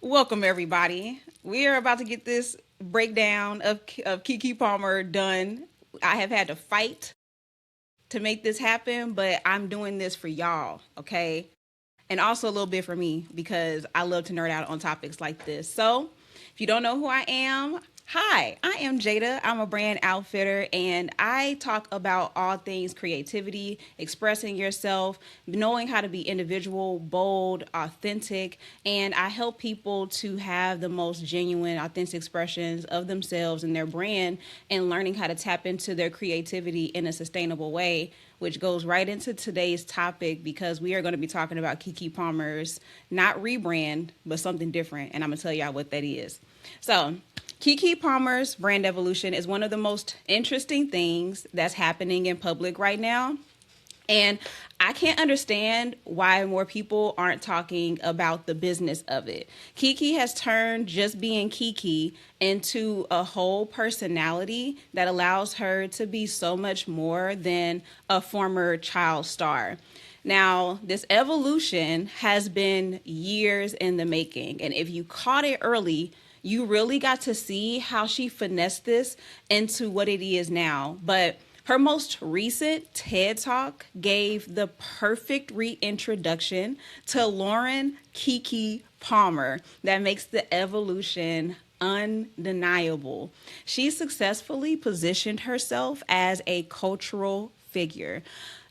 Welcome, everybody. We are about to get this breakdown of Keke Palmer done. I have had to fight to make this happen, but I'm doing this for y'all, okay? And also a little bit for me because I love to nerd out on topics like this. So, if you don't know who I am, hi, I am Jada. I'm a brand outfitter and I talk about all things creativity, expressing yourself, knowing how to be individual, bold, authentic, and I help people to have the most genuine, authentic expressions of themselves and their brand and learning how to tap into their creativity in a sustainable way, which goes right into today's topic because we are going to be talking about Keke Palmer's not rebrand, but something different. And I'm going to tell y'all what that is. So, Keke Palmer's brand evolution is one of the most interesting things that's happening in public right now. And I can't understand why more people aren't talking about the business of it. Keke has turned just being Keke into a whole personality that allows her to be so much more than a former child star. Now, this evolution has been years in the making. And if you caught it early, you really got to see how she finessed this into what it is now. But her most recent TED Talk gave the perfect reintroduction to Lauren Keke Palmer that makes the evolution undeniable. She successfully positioned herself as a cultural figure,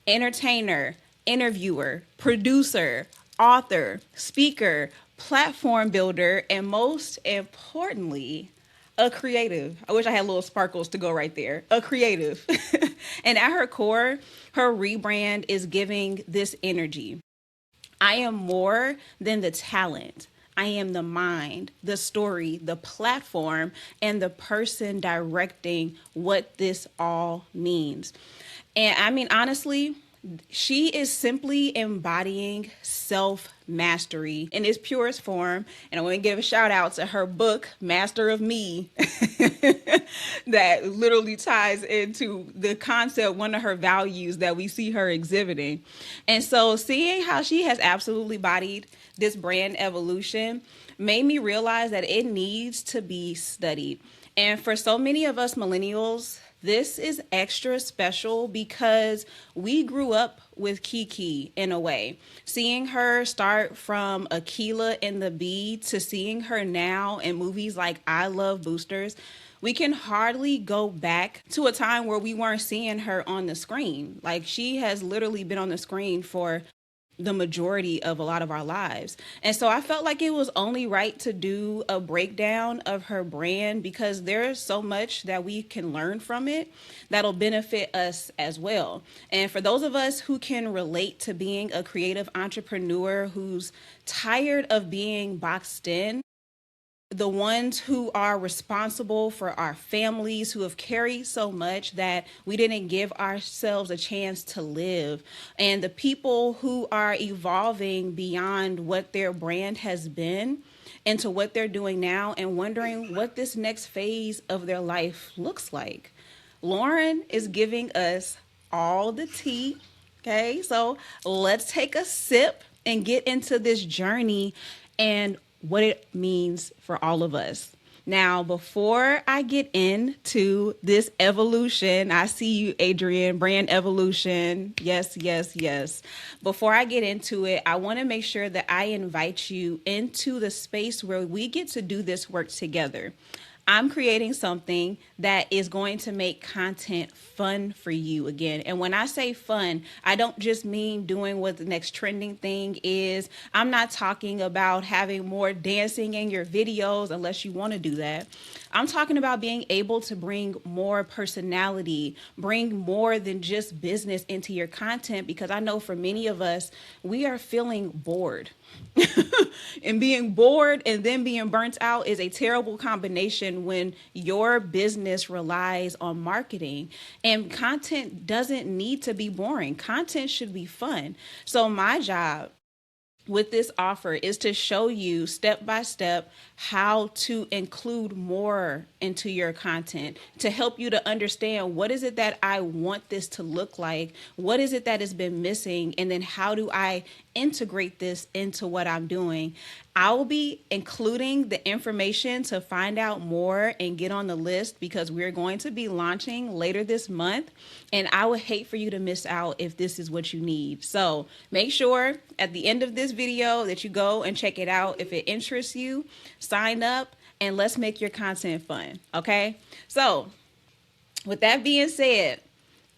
entertainer, interviewer, producer, author, speaker, platform builder, and most importantly, a creative. I wish I had little sparkles to go right there. A creative. And at her core, her rebrand is giving this energy. I am more than the talent. I am the mind, the story, the platform, and the person directing what this all means. And I mean, honestly, she is simply embodying self mastery in its purest form. And I want to give a shout out to her book, Master of Me, that literally ties into the concept, one of her values that we see her exhibiting. And so seeing how she has absolutely bodied this brand evolution made me realize that it needs to be studied. And for so many of us millennials, this is extra special because we grew up with Keke in a way. Seeing her start from Aquila and the Bee to seeing her now in movies like I Love Boosters, we can hardly go back to a time where we weren't seeing her on the screen. Like, she has literally been on the screen for the majority of a lot of our lives. And so I felt like it was only right to do a breakdown of her brand because there's so much that we can learn from it that'll benefit us as well. And for those of us who can relate to being a creative entrepreneur who's tired of being boxed in, the ones who are responsible for our families, who have carried so much that we didn't give ourselves a chance to live, and the people who are evolving beyond what their brand has been into what they're doing now and wondering what this next phase of their life looks like. Lauren is giving us all the tea. Okay, so let's take a sip and get into this journey and what it means for all of us. Now, before I get into this evolution, I see you, Adrian, brand evolution. Yes, yes, yes. Before I get into it, I want to make sure that I invite you into the space where we get to do this work together. I'm creating something that is going to make content fun for you again. And when I say fun, I don't just mean doing what the next trending thing is. I'm not talking about having more dancing in your videos unless you want to do that. I'm talking about being able to bring more personality, bring more than just business into your content, because I know for many of us, we are feeling bored. And being bored and then being burnt out is a terrible combination when your business relies on marketing. And content doesn't need to be boring. Content should be fun. So my job with this offer is to show you step by step how to include more into your content, to help you to understand what is it that I want this to look like, what is it that has been missing, and then how do I integrate this into what I'm doing. I will be including the information to find out more and get on the list because we're going to be launching later this month. And I would hate for you to miss out if this is what you need. So make sure at the end of this video that you go and check it out. If it interests you, sign up and let's make your content fun. Okay. So with that being said,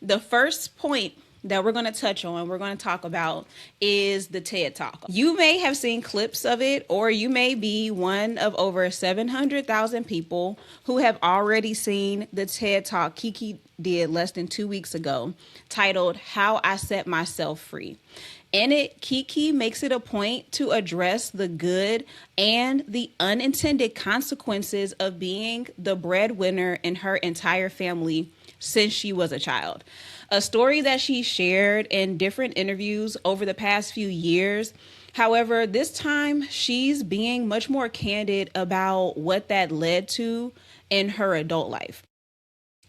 the first point that we're going to touch on, we're going to talk about is the TED Talk. You may have seen clips of it, or you may be one of over 700,000 people who have already seen the TED Talk Keke did less than 2 weeks ago, titled How I Set Myself Free. In it, Keke makes it a point to address the good and the unintended consequences of being the breadwinner in her entire family since she was a child. A story that she shared in different interviews over the past few years. However, this time she's being much more candid about what that led to in her adult life.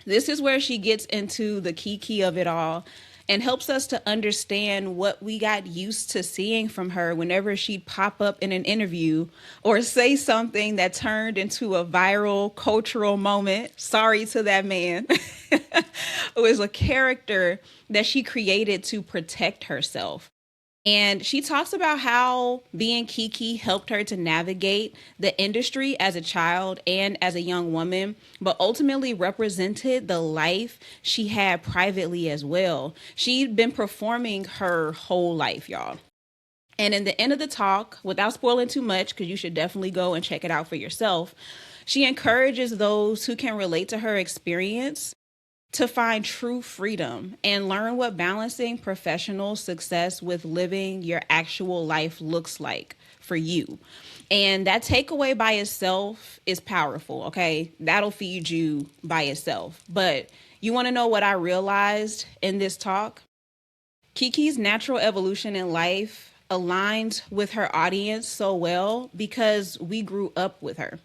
This is where she gets into the key of it all and helps us to understand what we got used to seeing from her whenever she'd pop up in an interview or say something that turned into a viral cultural moment. Sorry to that man. It was a character that she created to protect herself. And she talks about how being Keke helped her to navigate the industry as a child and as a young woman, but ultimately represented the life she had privately as well. She'd been performing her whole life, y'all. And in the end of the talk, without spoiling too much, because you should definitely go and check it out for yourself, she encourages those who can relate to her experience to find true freedom and learn what balancing professional success with living your actual life looks like for you. And that takeaway by itself is powerful, okay? That'll feed you by itself. But you want to know what I realized in this talk? Keke's natural evolution in life aligns with her audience so well because we grew up with her.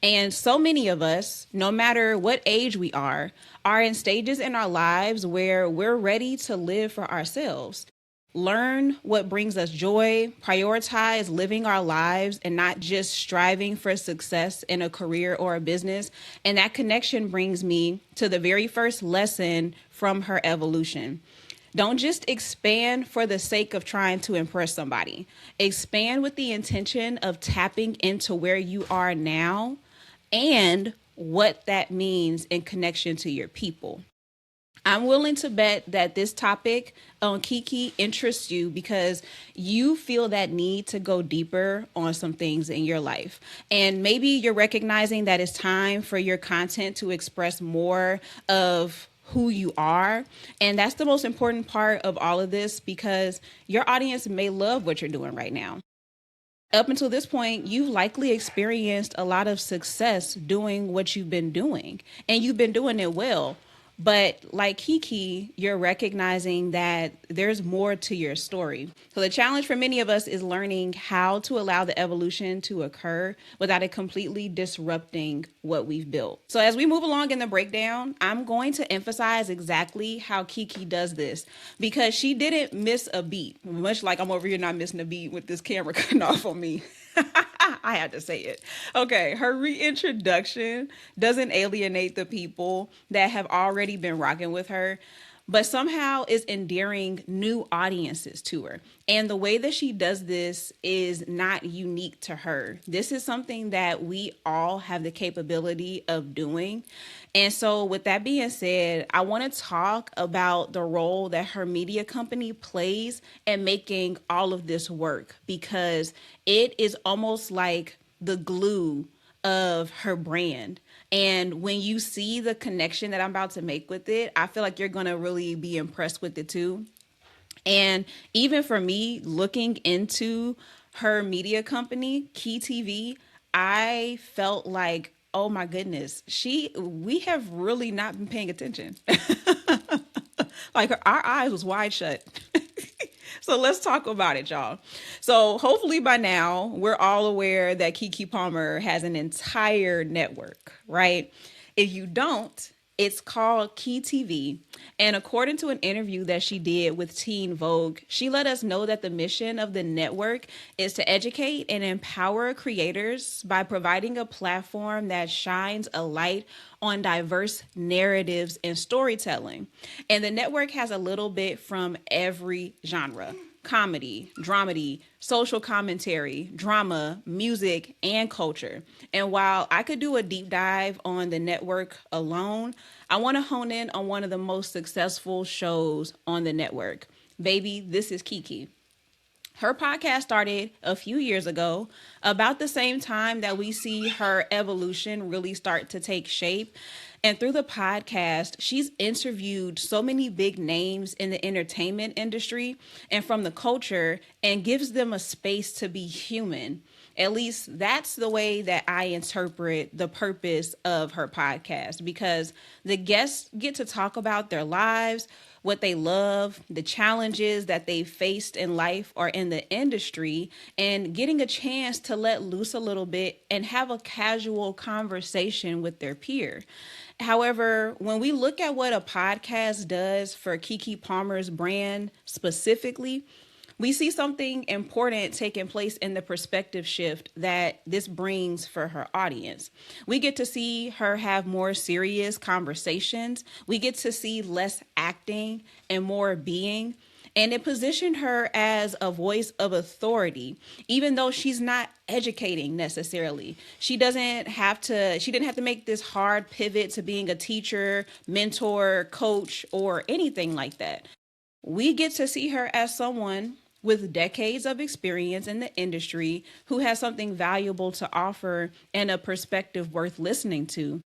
And so many of us, no matter what age we are in stages in our lives where we're ready to live for ourselves, learn what brings us joy, prioritize living our lives and not just striving for success in a career or a business. And that connection brings me to the very first lesson from her evolution. Don't just expand for the sake of trying to impress somebody. Expand with the intention of tapping into where you are now and what that means in connection to your people. I'm willing to bet that this topic on Keke interests you because you feel that need to go deeper on some things in your life. And maybe you're recognizing that it's time for your content to express more of who you are. And that's the most important part of all of this because your audience may love what you're doing right now. Up until this point, you've likely experienced a lot of success doing what you've been doing, and you've been doing it well. But like Keke, you're recognizing that there's more to your story. So the challenge for many of us is learning how to allow the evolution to occur without it completely disrupting what we've built. So as we move along in the breakdown, I'm going to emphasize exactly how Keke does this because she didn't miss a beat, much like I'm over here not missing a beat with this camera cutting off on me. I had to say it. Okay, her reintroduction doesn't alienate the people that have already been rocking with her, but somehow is endearing new audiences to her. And the way that she does this is not unique to her. This is something that we all have the capability of doing. And so with that being said, I want to talk about the role that her media company plays in making all of this work because it is almost like the glue of her brand. And when you see the connection that I'm about to make with it, I feel like you're going to really be impressed with it too. And even for me, looking into her media company, KeyTV, I felt like, oh my goodness, we have really not been paying attention. Like our eyes was wide shut. So let's talk about it, y'all. So hopefully by now we're all aware that Keke Palmer has an entire network, right? If you don't, It's called KeyTV. And according to an interview that she did with Teen Vogue, she let us know that the mission of the network is to educate and empower creators by providing a platform that shines a light on diverse narratives and storytelling. And the network has a little bit from every genre: comedy, dramedy, social commentary, drama, music, and culture. And while I could do a deep dive on the network alone, I want to hone in on one of the most successful shows on the network. Baby, this is Keke. Her podcast started a few years ago, about the same time that we see her evolution really start to take shape. And through the podcast, she's interviewed so many big names in the entertainment industry and from the culture, and gives them a space to be human. At least that's the way that I interpret the purpose of her podcast, because the guests get to talk about their lives, what they love, the challenges that they faced in life or in the industry, and getting a chance to let loose a little bit and have a casual conversation with their peer. However, when we look at what a podcast does for Keke Palmer's brand specifically, we see something important taking place in the perspective shift that this brings for her audience. We get to see her have more serious conversations. We get to see less acting and more being. And it positioned her as a voice of authority, even though she's not educating necessarily. She didn't have to make this hard pivot to being a teacher, mentor, coach, or anything like that. We get to see her as someone with decades of experience in the industry who has something valuable to offer and a perspective worth listening to.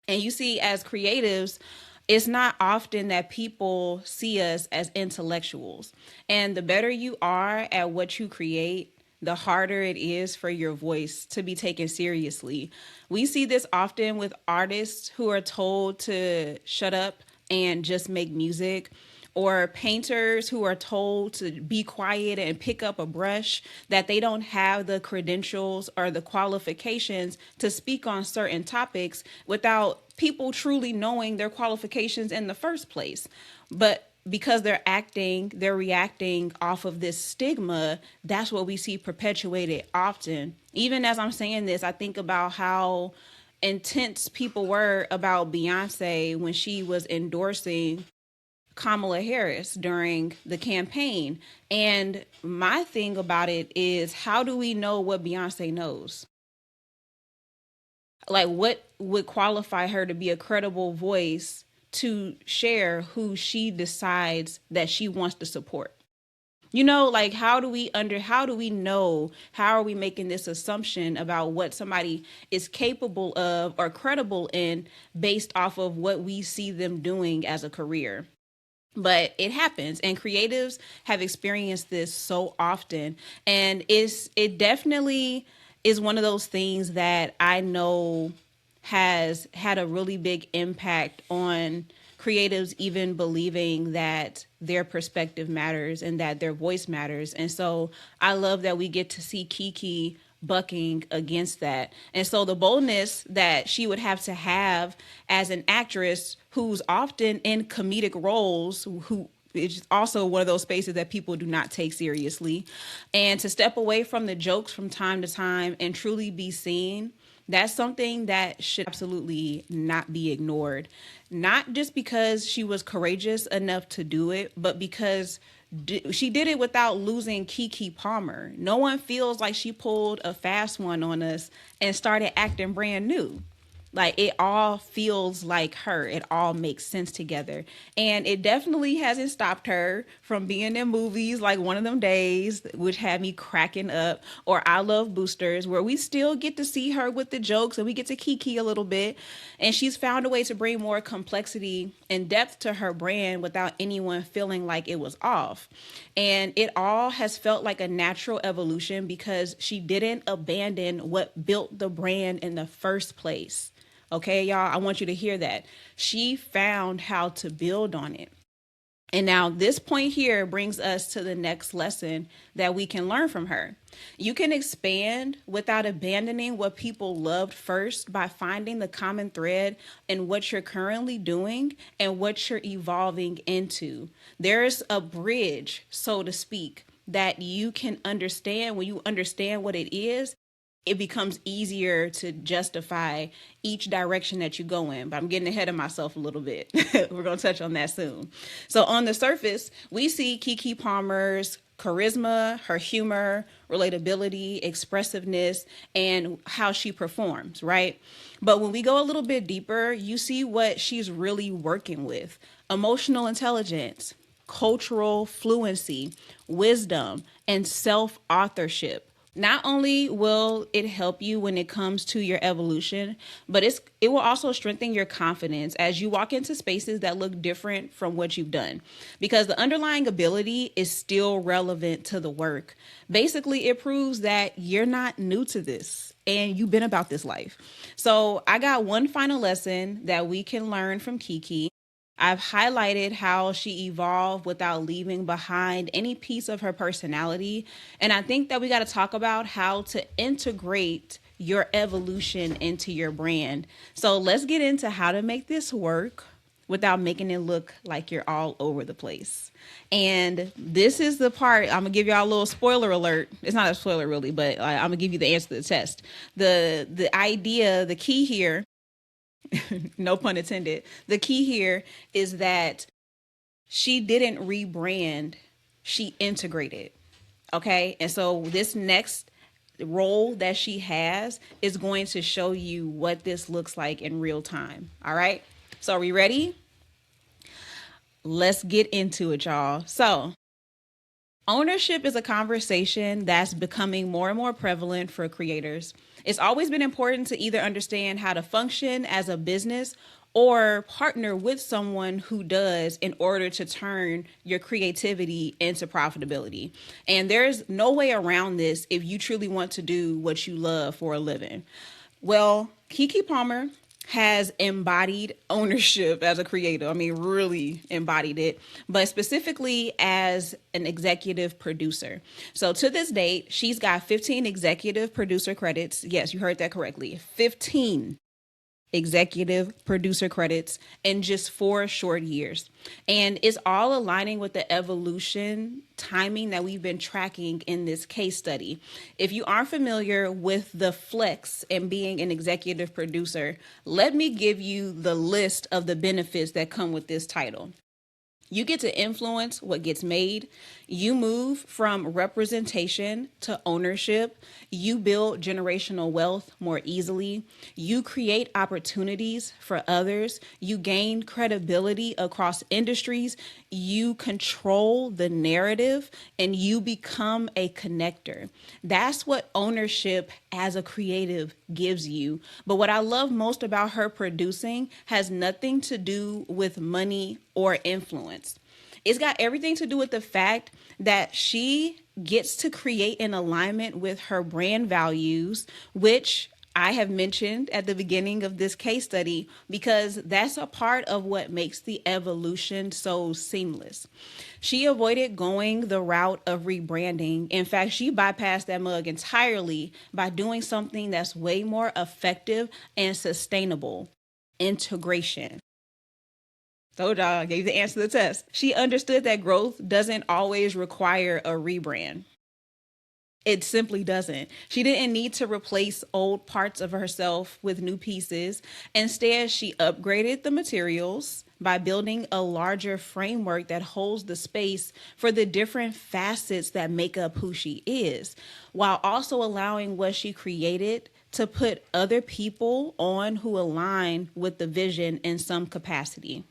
And you see, as creatives, it's not often that people see us as intellectuals. And the better you are at what you create, the harder it is for your voice to be taken seriously. We see this often with artists who are told to shut up and just make music, or painters who are told to be quiet and pick up a brush, that they don't have the credentials or the qualifications to speak on certain topics without people truly knowing their qualifications in the first place. But because they're reacting off of this stigma, that's what we see perpetuated often. Even as I'm saying this, I think about how intense people were about Beyonce when she was endorsing Kamala Harris during the campaign. And my thing about it is, how do we know what Beyonce knows? Like, what would qualify her to be a credible voice to share who she decides that she wants to support? Like, how do we know, how are we making this assumption about what somebody is capable of or credible in based off of what we see them doing as a career? But it happens, and creatives have experienced this so often, and it definitely is one of those things that I know has had a really big impact on creatives even believing that their perspective matters and that their voice matters. And so I love that we get to see Keke bucking against that. And so the boldness that she would have to have as an actress who's often in comedic roles, who is also one of those spaces that people do not take seriously, and to step away from the jokes from time to time and truly be seen, that's something that should absolutely not be ignored. Not just because she was courageous enough to do it, but because she did it without losing Keke Palmer. No one feels like she pulled a fast one on us and started acting brand new. Like, it all feels like her. It all makes sense together. And it definitely hasn't stopped her from being in movies like One of Them Days, which had me cracking up, or I Love Boosters, where we still get to see her with the jokes and we get to kiki a little bit. And she's found a way to bring more complexity and depth to her brand without anyone feeling like it was off. And it all has felt like a natural evolution because she didn't abandon what built the brand in the first place. Okay, y'all, I want you to hear that. She found how to build on it. And now this point here brings us to the next lesson that we can learn from her. You can expand without abandoning what people loved first by finding the common thread in what you're currently doing and what you're evolving into. There's a bridge, so to speak, that you can understand. When you understand what it is, it becomes easier to justify each direction that you go in. But I'm getting ahead of myself a little bit. We're going to touch on that soon. So on the surface, we see Keke Palmer's charisma, her humor, relatability, expressiveness, and how she performs, right? But when we go a little bit deeper, you see what she's really working with: emotional intelligence, cultural fluency, wisdom, and self-authorship. Not only will it help you when it comes to your evolution, but it will also strengthen your confidence as you walk into spaces that look different from what you've done, because the underlying ability is still relevant to the work. Basically, it proves that you're not new to this and you've been about this life. So I got one final lesson that we can learn from Keke. I've highlighted how she evolved without leaving behind any piece of her personality. And I think that we got to talk about how to integrate your evolution into your brand. So let's get into how to make this work without making it look like you're all over the place. And this is the part, I'm gonna give y'all a little spoiler alert. It's not a spoiler really, but I'm gonna give you the answer to the test. The idea, the key here, no pun intended. The key here is that she didn't rebrand, she integrated. Okay. And so this next role that she has is going to show you what this looks like in real time. All right. So are we ready? Let's get into it, y'all. So ownership is a conversation that's becoming more and more prevalent for creators. It's always been important to either understand how to function as a business or partner with someone who does in order to turn your creativity into profitability. And there's no way around this if you truly want to do what you love for a living. Well, Keke Palmer has embodied ownership as a creator. I mean, really embodied it, but specifically as an executive producer. So to this date, she's got 15 executive producer credits. Yes, you heard that correctly. 15 executive producer credits in just 4 short years. And it's all aligning with the evolution timing that we've been tracking in this case study. If you aren't familiar with the flex and being an executive producer, let me give you the list of the benefits that come with this title. You get to influence what gets made. You move from representation to ownership. You build generational wealth more easily. You create opportunities for others. You gain credibility across industries. You control the narrative and you become a connector. That's what ownership as a creative gives you. But what I love most about her producing has nothing to do with money or influence. It's got everything to do with the fact that she gets to create in alignment with her brand values, which I have mentioned at the beginning of this case study, because that's a part of what makes the evolution so seamless. She avoided going the route of rebranding. In fact, she bypassed that mug entirely by doing something that's way more effective and sustainable: integration. Told y'all, I gave you the answer to the test. She understood that growth doesn't always require a rebrand. It simply doesn't. She didn't need to replace old parts of herself with new pieces. Instead, she upgraded the materials by building a larger framework that holds the space for the different facets that make up who she is, while also allowing what she created to put other people on who align with the vision in some capacity.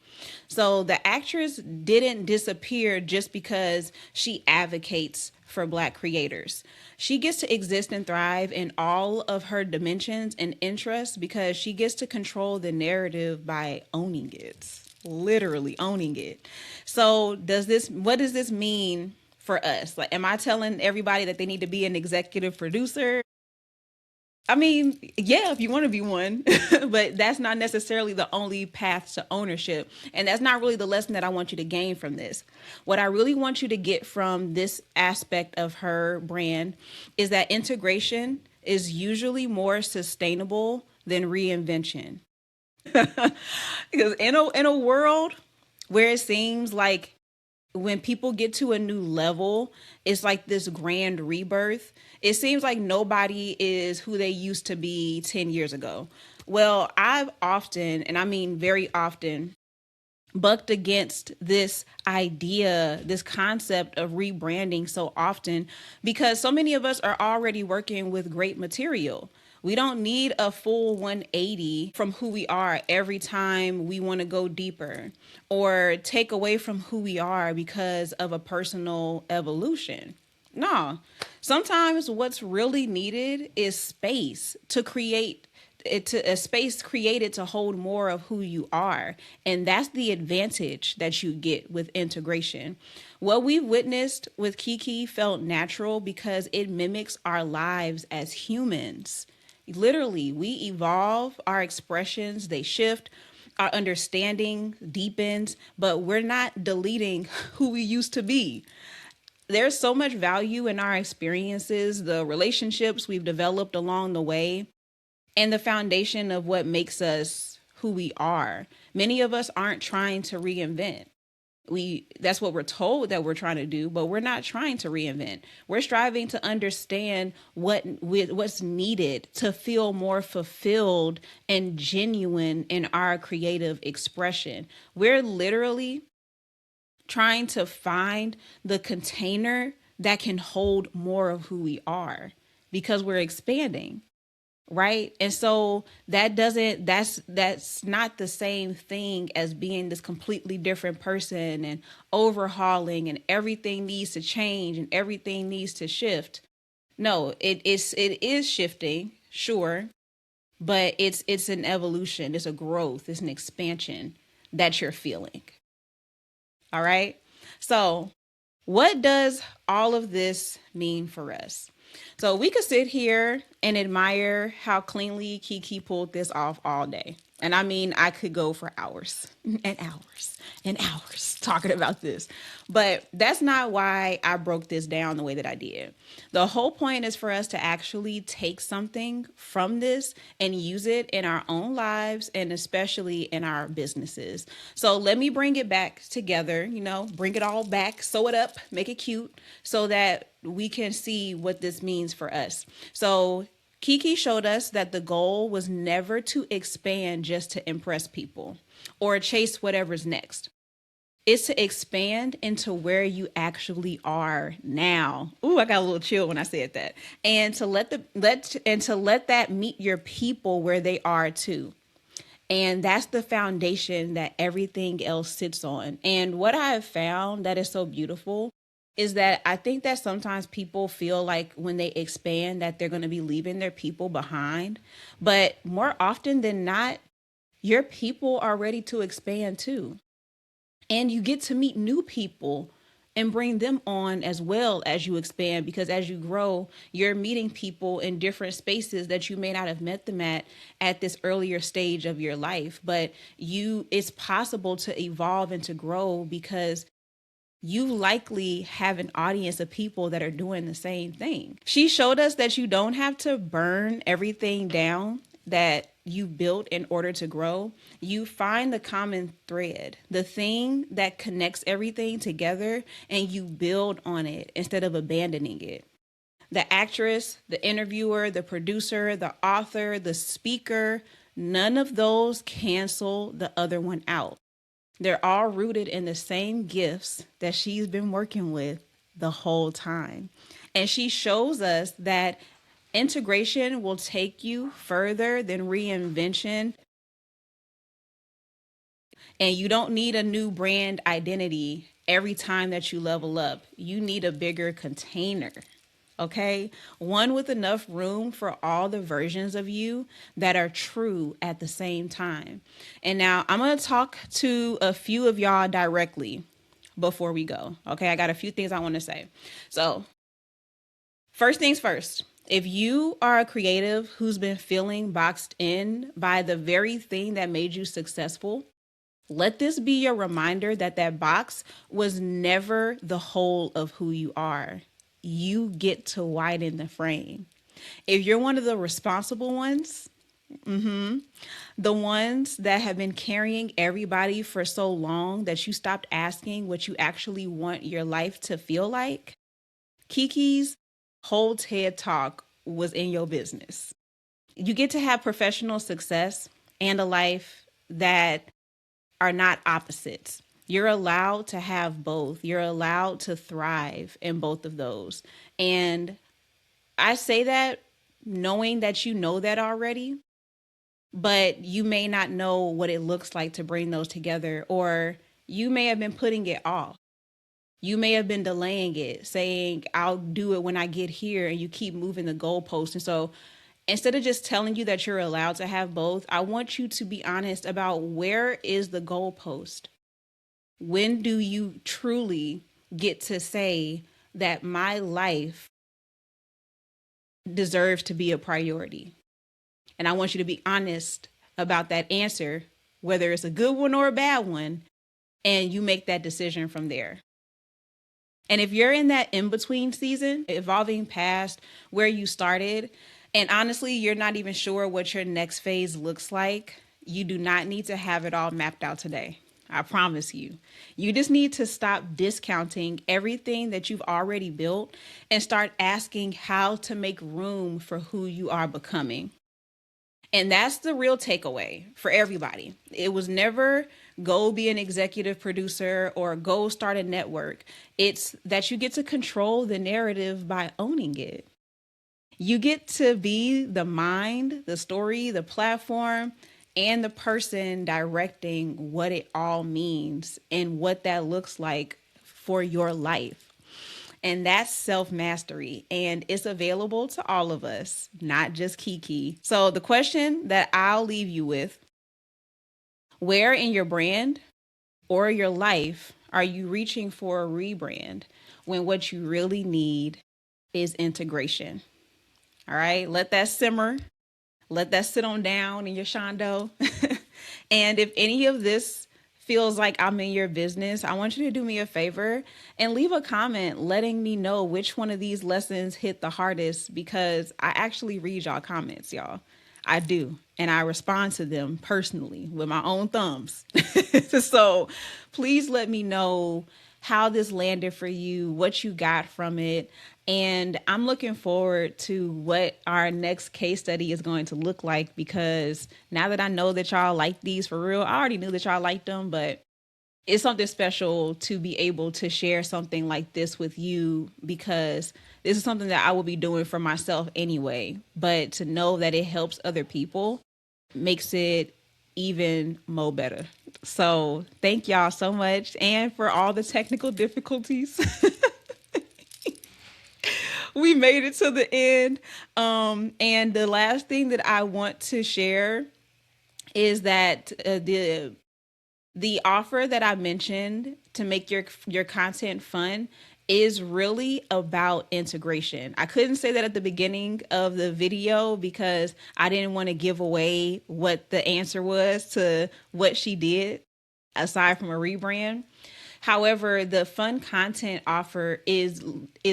So the actress didn't disappear just because she advocates for Black creators. She gets to exist and thrive in all of her dimensions and interests because she gets to control the narrative by owning it, literally owning it. So what does this mean for us? Like, am I telling everybody that they need to be an executive producer? I mean, yeah, if you want to be one, but that's not necessarily the only path to ownership. And that's not really the lesson that I want you to gain from this. What I really want you to get from this aspect of her brand is that integration is usually more sustainable than reinvention. Because in a world where it seems like when people get to a new level, it's like this grand rebirth. It seems like nobody is who they used to be 10 years ago. Well, I've often, and I mean very often, bucked against this idea, this concept of rebranding so often because so many of us are already working with great material. We don't need a full 180 from who we are every time we want to go deeper or take away from who we are because of a personal evolution. No, sometimes what's really needed is space to create it, to a space created to hold more of who you are. And that's the advantage that you get with integration. What we've witnessed with Keke felt natural because it mimics our lives as humans. Literally, we evolve, our expressions, they shift, our understanding deepens, but we're not deleting who we used to be. There's so much value in our experiences, the relationships we've developed along the way, and the foundation of what makes us who we are. Many of us aren't trying to reinvent. That's what we're told that we're trying to do, but we're not trying to reinvent. We're striving to understand what's needed to feel more fulfilled and genuine in our creative expression. We're literally trying to find the container that can hold more of who we are because we're expanding, right? And so that's not the same thing as being this completely different person and overhauling and everything needs to change and everything needs to shift. No, it is shifting, sure, but it's an evolution, it's a growth, it's an expansion that you're feeling. All right. So, what does all of this mean for us? So, we could sit here and admire how cleanly Keke pulled this off all day. And I mean, I could go for hours and hours and hours talking about this. But that's not why I broke this down the way that I did. The whole point is for us to actually take something from this and use it in our own lives and especially in our businesses. So let me bring it back together, bring it all back, sew it up, make it cute so that we can see what this means for us. So Keke showed us that the goal was never to expand just to impress people or chase whatever's next. It's to expand into where you actually are now. Ooh, I got a little chill when I said that. And to let that meet your people where they are too. And that's the foundation that everything else sits on. And what I have found that is so beautiful is that I think that sometimes people feel like when they expand that they're going to be leaving their people behind. But more often than not, your people are ready to expand too. And you get to meet new people and bring them on as well as you expand because as you grow, you're meeting people in different spaces that you may not have met them at this earlier stage of your life. But it's possible to evolve and to grow because you likely have an audience of people that are doing the same thing. She showed us that you don't have to burn everything down that you built in order to grow. You find the common thread, the thing that connects everything together, and you build on it instead of abandoning it. The actress, the interviewer, the producer, the author, the speaker, none of those cancel the other one out. They're all rooted in the same gifts that she's been working with the whole time. And she shows us that integration will take you further than reinvention. And you don't need a new brand identity every time that you level up. You need a bigger container. Okay? One with enough room for all the versions of you that are true at the same time. And now I'm going to talk to a few of y'all directly before we go. Okay? I got a few things I want to say. So, first things first. If you are a creative who's been feeling boxed in by the very thing that made you successful, let this be your reminder that that box was never the whole of who you are. You get to widen the frame. If you're one of the responsible ones, the ones that have been carrying everybody for so long that you stopped asking what you actually want your life to feel like, Keke's whole TED talk was in your business. You get to have professional success and a life that are not opposites. You're allowed to have both. You're allowed to thrive in both of those. And I say that knowing that you know that already, but you may not know what it looks like to bring those together, or you may have been putting it off. You may have been delaying it, saying, I'll do it when I get here, and you keep moving the goalpost. And so instead of just telling you that you're allowed to have both, I want you to be honest about where is the goalpost? When do you truly get to say that my life deserves to be a priority? And I want you to be honest about that answer, whether it's a good one or a bad one, and you make that decision from there. And if you're in that in-between season, evolving past where you started, and honestly, you're not even sure what your next phase looks like, you do not need to have it all mapped out today. I promise you. You just need to stop discounting everything that you've already built and start asking how to make room for who you are becoming. And that's the real takeaway for everybody. It was never go be an executive producer or go start a network. It's that you get to control the narrative by owning it. You get to be the mind, the story, the platform, and the person directing what it all means and what that looks like for your life. And that's self-mastery, and it's available to all of us, not just Keke. So the question that I'll leave you with, where in your brand or your life are you reaching for a rebrand when what you really need is integration? All right, let that simmer. Let that sit on down in your shondo. And if any of this feels like I'm in your business, I want you to do me a favor and leave a comment letting me know which one of these lessons hit the hardest, because I actually read y'all comments, y'all. I do. And I respond to them personally with my own thumbs. So please let me know how this landed for you, what you got from it. And I'm looking forward to what our next case study is going to look like, because now that I know that y'all like these for real, I already knew that y'all liked them, but it's something special to be able to share something like this with you, because this is something that I will be doing for myself anyway. But to know that it helps other people makes it even more better. So thank y'all so much. And for all the technical difficulties. We made it to the end. And the last thing that I want to share is that the offer that I mentioned to make your content fun is really about integration. I couldn't say that at the beginning of the video because I didn't want to give away what the answer was to what she did aside from a rebrand. However, the fun content offer is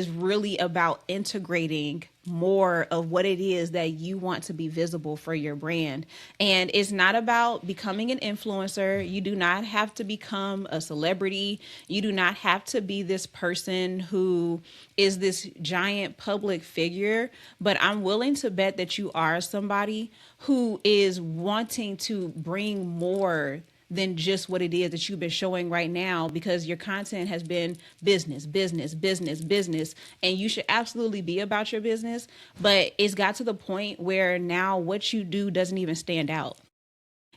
really about integrating more of what it is that you want to be visible for your brand. And it's not about becoming an influencer. You do not have to become a celebrity. You do not have to be this person who is this giant public figure. But I'm willing to bet that you are somebody who is wanting to bring more than just what it is that you've been showing right now, because your content has been business, business, business, business, and you should absolutely be about your business. But it's got to the point where now what you do doesn't even stand out.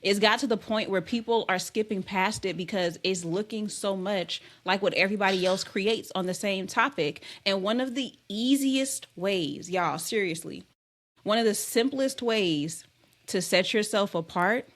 It's got to the point where people are skipping past it because it's looking so much like what everybody else creates on the same topic. And one of the easiest ways, y'all, seriously, one of the simplest ways to set yourself apart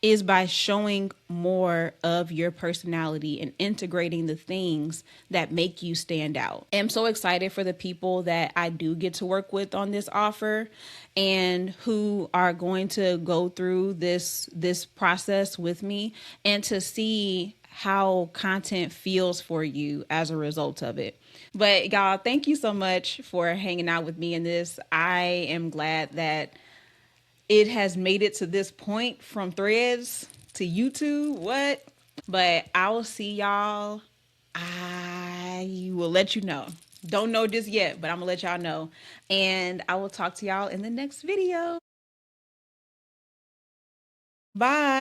is by showing more of your personality and integrating the things that make you stand out. I'm so excited for the people that I do get to work with on this offer and who are going to go through this process with me, and to see how content feels for you as a result of it. But y'all, thank you so much for hanging out with me in this. I am glad that it has made it to this point from Threads to YouTube. What? But I will see y'all. I will let you know. Don't know this yet, but I'm gonna let y'all know. And I will talk to y'all in the next video. Bye.